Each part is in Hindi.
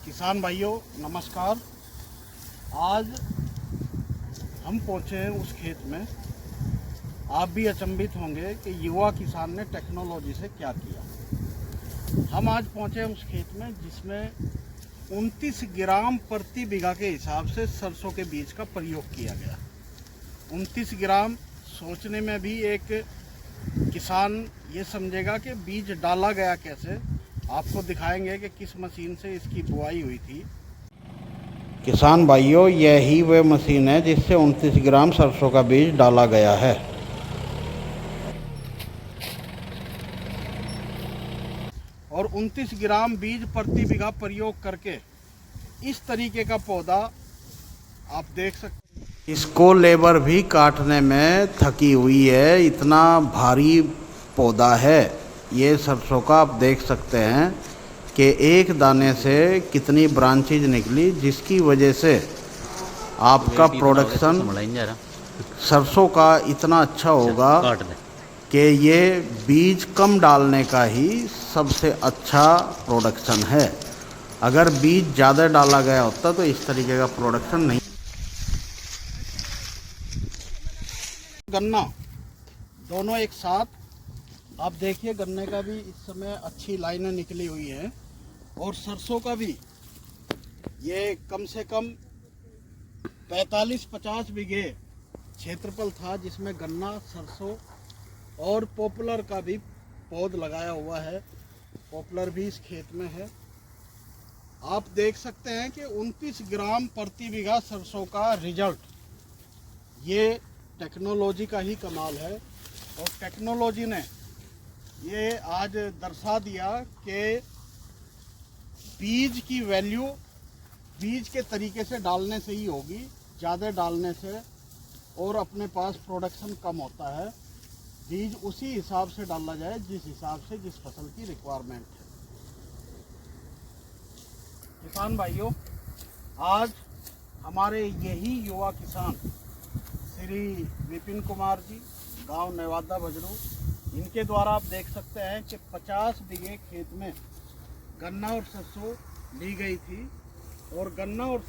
किसान भाइयों नमस्कार। आज हम पहुंचे हैं उस खेत में। आप भी अचंभित होंगे कि युवा किसान ने टेक्नोलॉजी से क्या किया। हम आज पहुंचे हैं उस खेत में जिसमें 29 ग्राम प्रति बीघा के हिसाब से सरसों के बीज का प्रयोग किया गया। 29 ग्राम सोचने में भी एक किसान ये समझेगा कि बीज डाला गया कैसे। आपको दिखाएंगे कि किस मशीन से इसकी बुआई हुई थी। किसान भाइयों, यही वह मशीन है जिससे 29 ग्राम सरसों का बीज डाला गया है। और 29 ग्राम बीज प्रति बीघा प्रयोग करके इस तरीके का पौधा आप देख सकते हैं। इसको लेबर भी काटने में थकी हुई है, इतना भारी पौधा है ये सरसों का। आप देख सकते हैं कि एक दाने से कितनी ब्रांचेज निकली, जिसकी वजह से आपका प्रोडक्शन सरसों का इतना अच्छा होगा कि ये बीज कम डालने का ही सबसे अच्छा प्रोडक्शन है। अगर बीज ज़्यादा डाला गया होता तो इस तरीके का प्रोडक्शन नहीं। गन्ना दोनों एक साथ आप देखिए, गन्ने का भी इस समय अच्छी लाइनें निकली हुई हैं और सरसों का भी ये कम से कम 45-50 बीघे क्षेत्रफल था जिसमें गन्ना, सरसों और पॉपुलर का भी पौध लगाया हुआ है। पॉपुलर भी इस खेत में है। आप देख सकते हैं कि 29 ग्राम प्रति बीघा सरसों का रिजल्ट, ये टेक्नोलॉजी का ही कमाल है। और टेक्नोलॉजी ने ये आज दर्शा दिया कि बीज की वैल्यू बीज के तरीके से डालने से ही होगी। ज़्यादा डालने से और अपने पास प्रोडक्शन कम होता है। बीज उसी हिसाब से डाला जाए जिस हिसाब से जिस फसल की रिक्वायरमेंट है। किसान भाइयों, आज हमारे यही युवा किसान श्री विपिन कुमार जी, गांव नेवादा बजरू, इनके द्वारा आप देख सकते हैं कि 50 बीघे खेत में गन्ना और सरसों ली गई थी। और गन्ना और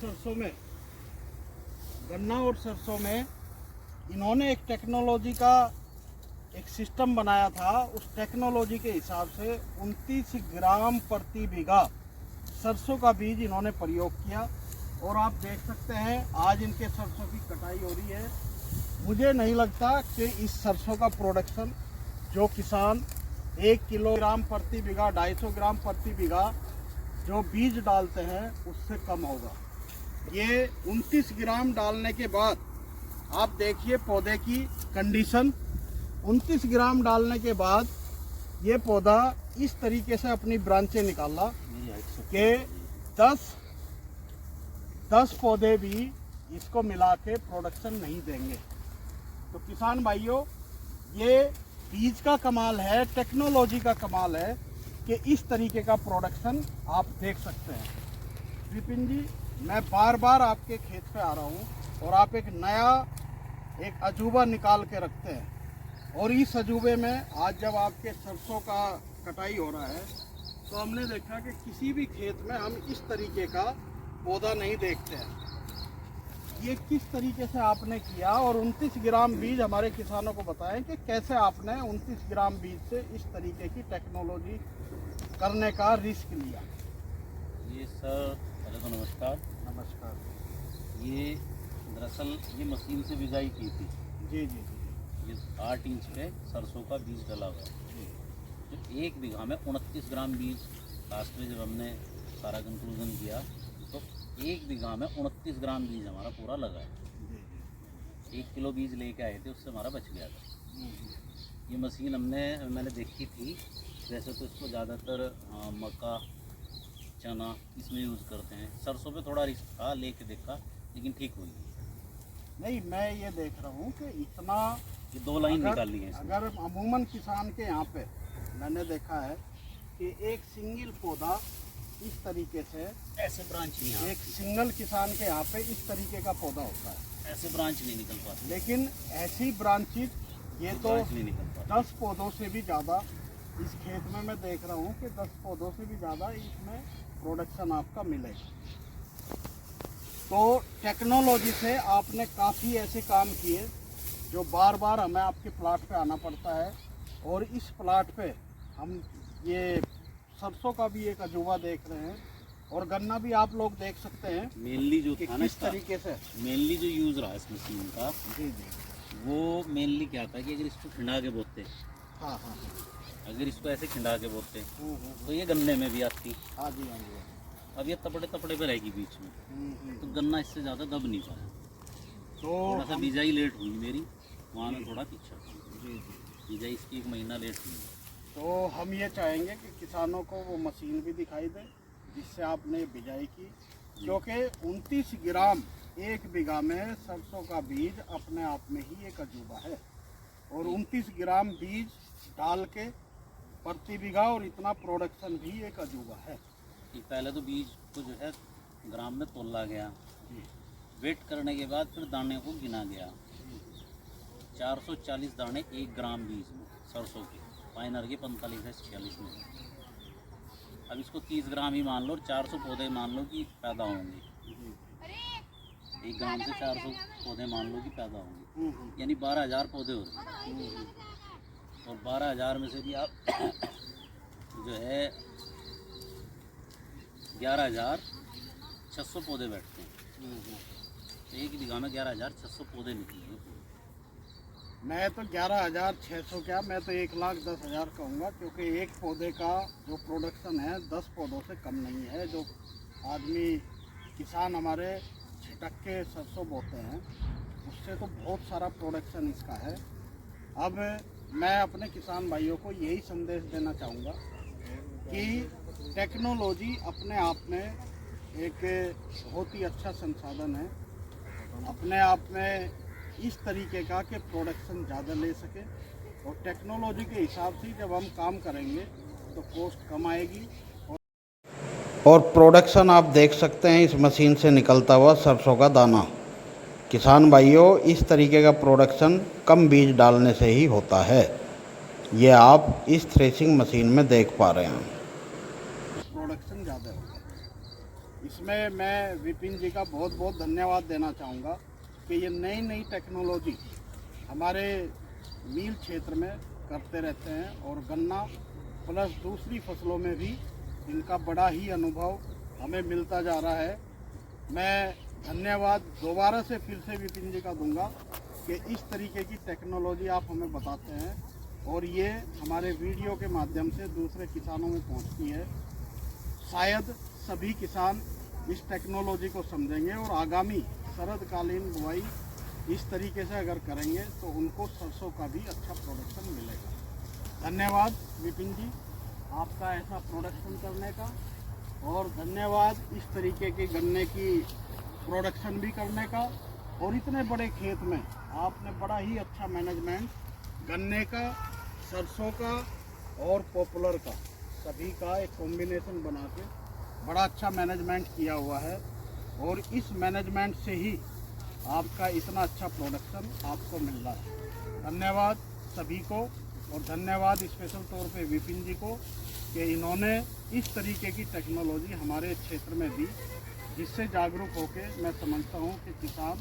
सरसों में इन्होंने एक टेक्नोलॉजी का एक सिस्टम बनाया था। उस टेक्नोलॉजी के हिसाब से 29 ग्राम प्रति बीघा सरसों का बीज इन्होंने प्रयोग किया। और आप देख सकते हैं आज इनके सरसों की कटाई हो रही है। मुझे नहीं लगता कि इस सरसों का प्रोडक्शन जो किसान 1 किलोग्राम प्रति बीघा, 250 ग्राम प्रति बीघा जो बीज डालते हैं उससे कम होगा। ये 29 ग्राम डालने के बाद आप देखिए पौधे की कंडीशन। 29 ग्राम डालने के बाद ये पौधा इस तरीके से अपनी ब्रांचें निकाला कि 10 पौधे भी इसको मिला के प्रोडक्शन नहीं देंगे। तो किसान भाइयों, ये बीज का कमाल है, टेक्नोलॉजी का कमाल है कि इस तरीके का प्रोडक्शन आप देख सकते हैं। विपिन जी, मैं बार बार आपके खेत पे आ रहा हूँ और आप एक नया एक अजूबा निकाल के रखते हैं। और इस अजूबे में आज जब आपके सरसों का कटाई हो रहा है तो हमने देखा कि किसी भी खेत में हम इस तरीके का पौधा नहीं देखते हैं। ये किस तरीके से आपने किया और 29 ग्राम बीज हमारे किसानों को बताएं कि कैसे आपने 29 ग्राम बीज से इस तरीके की टेक्नोलॉजी करने का रिस्क लिया। ये सर पहले तो नमस्कार। ये दरअसल ये मशीन से बिजाई की थी। जी जी जी। ये 8 इंच पे सरसों का बीज डला हुआ है। तो 1 बीघा में 29 ग्राम बीज लास्ट में जब हमने सारा कंक्लूजन किया तो 1 बीघा में 29 ग्राम बीज हमारा पूरा लगा है। 1 किलो बीज लेके आए थे, उससे हमारा बच गया था। ये मशीन मैंने देखी थी। वैसे तो इसको ज़्यादातर मक्का, चना इसमें यूज़ करते हैं। सरसों पे थोड़ा रिस्क था, लेके देखा लेकिन ठीक हुई। नहीं, मैं ये देख रहा हूँ कि इतना ये 2 लाइन निकालनी है। अगर अमूमन किसान के यहाँ पे मैंने देखा है कि एक सिंगल पौधा इस तरीके से ऐसे ब्रांच नहीं, एक सिंगल किसान के यहाँ पे इस तरीके का पौधा होता है, ऐसे ब्रांच नहीं निकल पाती। लेकिन ऐसी ब्रांचेज ये तो नहीं निकल पाती। 10 पौधों से भी ज़्यादा इस खेत में मैं देख रहा हूँ कि 10 पौधों से भी ज़्यादा इसमें प्रोडक्शन आपका मिलेगा। तो टेक्नोलॉजी से आपने काफ़ी ऐसे काम किए जो बार बार हमें आपके प्लाट पे आना पड़ता है, और इस प्लाट पे हम ये सरसों का भी एक अजूबा देख रहे हैं, और गन्ना भी आप लोग देख सकते हैं मेनली जो कि था ना किस तरीके से। मेनली जो यूज़ रहा इस मशीन का, जी जी। वो मेनली क्या था कि अगर इसको खिंडा के बोते, हाँ हाँ अगर इसको ऐसे खिंडा के बोते हाँ। तो ये गन्ने में भी आती। हाँ जी हाँ जी। अब ये तपड़े तपड़े पे रहेगी बीच में, तो हम्म। गन्ना इससे ज़्यादा दब नहीं पाया। तो थोड़ा सा बिजाई लेट हुई मेरी, वहाँ में थोड़ा पीछा था। जी जी। बिजाई इसकी 1 महीना लेट हुई। तो हम ये चाहेंगे कि किसानों को वो मशीन भी दिखाई दे जिससे आपने बिजाई की, क्योंकि 29 ग्राम 1 बीघा में सरसों का बीज अपने आप में ही एक अजूबा है, और 29 ग्राम बीज डाल के प्रति बीघा और इतना प्रोडक्शन भी एक अजूबा है। कि पहले तो बीज को जो है ग्राम में तोला गया, जी वेट करने के बाद फिर दाने को गिना गया। 440 दाने 1 ग्राम बीज में सरसों के, पाइनर के 45 से 46 में। अब इसको 30 ग्राम ही मान लो और 400 पौधे मान लो कि पैदा होंगे। 1 ग्राम से 400 पौधे मान लो कि पैदा होंगे, यानी 12,000 पौधे हो रहे। और 12,000 में से भी आप जो है 11,600 पौधे बैठते हैं, तो 1 बीघा में 11,600 पौधे निकलेंगे। मैं तो 11,600 क्या, मैं तो 1,10,000 कहूँगा, क्योंकि एक पौधे का जो प्रोडक्शन है 10 पौधों से कम नहीं है। जो आदमी किसान हमारे छिटक के सरसों बोते हैं उससे तो बहुत सारा प्रोडक्शन इसका है। अब मैं अपने किसान भाइयों को यही संदेश देना चाहूँगा कि टेक्नोलॉजी अपने आप में एक बहुत ही अच्छा संसाधन है, अपने आप में इस तरीके का कि प्रोडक्शन ज़्यादा ले सके, और टेक्नोलॉजी के हिसाब से जब हम काम करेंगे तो कॉस्ट कम आएगी। और प्रोडक्शन आप देख सकते हैं इस मशीन से निकलता हुआ सरसों का दाना। किसान भाइयों, इस तरीके का प्रोडक्शन कम बीज डालने से ही होता है। ये आप इस थ्रेसिंग मशीन में देख पा रहे हैं, प्रोडक्शन ज़्यादा होगा। इसमें मैं विपिन जी का बहुत बहुत धन्यवाद देना चाहूँगा कि ये नई नई टेक्नोलॉजी हमारे मील क्षेत्र में करते रहते हैं, और गन्ना प्लस दूसरी फसलों में भी इनका बड़ा ही अनुभव हमें मिलता जा रहा है। मैं धन्यवाद दोबारा से फिर से विपिन जी का दूंगा कि इस तरीके की टेक्नोलॉजी आप हमें बताते हैं, और ये हमारे वीडियो के माध्यम से दूसरे किसानों में पहुंचती है। शायद सभी किसान इस टेक्नोलॉजी को समझेंगे, और आगामी शरदकालीन बुआई इस तरीके से अगर करेंगे तो उनको सरसों का भी अच्छा प्रोडक्शन मिलेगा। धन्यवाद विपिन जी आपका ऐसा प्रोडक्शन करने का, और धन्यवाद इस तरीके के गन्ने की प्रोडक्शन भी करने का, और इतने बड़े खेत में आपने बड़ा ही अच्छा मैनेजमेंट गन्ने का, सरसों का और पॉपुलर का सभी का एक कॉम्बिनेशन बना के बड़ा अच्छा मैनेजमेंट किया हुआ है, और इस मैनेजमेंट से ही आपका इतना अच्छा प्रोडक्शन आपको मिल रहा है। धन्यवाद सभी को, और धन्यवाद स्पेशल तौर पे विपिन जी को कि इन्होंने इस तरीके की टेक्नोलॉजी हमारे क्षेत्र में दी, जिससे जागरूक होकर मैं समझता हूँ कि किसान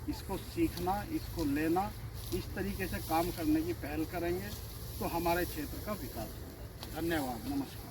इसको सीखना, इसको लेना, इस तरीके से काम करने की पहल करेंगे तो हमारे क्षेत्र का विकास होगा। धन्यवाद, नमस्कार।